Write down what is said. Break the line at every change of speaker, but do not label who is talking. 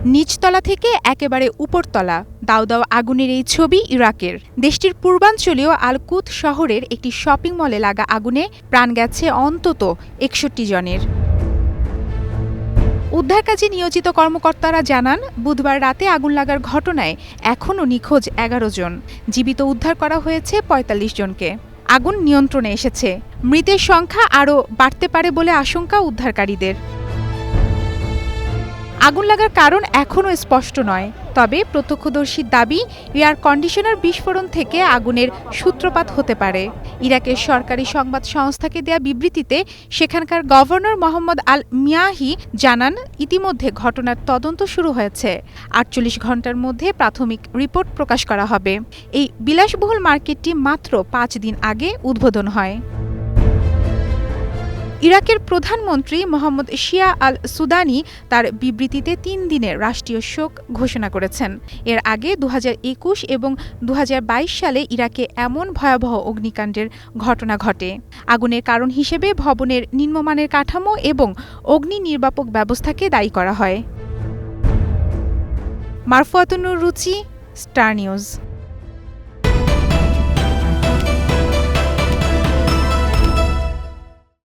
নিচতলা থেকে একেবারে উপরতলা দাউ দাউ আগুনের এই ছবি ইরাকের। দেশটির পূর্বাঞ্চলীয় আল কুত শহরের একটি শপিং মলে লাগা আগুনে প্রাণ গেছে অন্তত ৬১ জনের। উদ্ধার কাজে নিয়োজিত কর্মকর্তারা জানান, বুধবার রাতে আগুন লাগার ঘটনায় এখনও নিখোঁজ ১১ জন। জীবিত উদ্ধার করা হয়েছে ৪৫ জনকে। আগুন নিয়ন্ত্রণে এসেছে। মৃতের সংখ্যা আরও বাড়তে পারে বলে আশঙ্কা উদ্ধারকারীদের। আগুন লাগার কারণ এখনও স্পষ্ট নয়, তবে প্রত্যক্ষদর্শীর দাবি এয়ার কন্ডিশনার বিস্ফোরণ থেকে আগুনের সূত্রপাত হতে পারে। ইরাকের সরকারি সংবাদ সংস্থাকে দেয়া বিবৃতিতে সেখানকার গভর্নর মোহাম্মদ আল মিয়াহি জানান, ইতিমধ্যে ঘটনার তদন্ত শুরু হয়েছে। ৪৮ ঘণ্টার মধ্যে প্রাথমিক রিপোর্ট প্রকাশ করা হবে। এই বিলাসবহুল মার্কেটটি মাত্র ৫ দিন আগে উদ্বোধন হয়। ইরাকের প্রধানমন্ত্রী মোহাম্মদ শিয়া আল সুদানি তার বিবৃতিতে ৩ দিনের রাষ্ট্রীয় শোক ঘোষণা করেছেন। এর আগে ২০২১ এবং ২০২২ সালে ইরাকে এমন ভয়াবহ অগ্নিকাণ্ডের ঘটনা ঘটে। আগুনের কারণ হিসেবে ভবনের নিম্নমানের কাঠামো এবং অগ্নি নির্বাপক ব্যবস্থাকে দায়ী করা হয়। মারফুয়াতুন রুচি, স্টার নিউজ।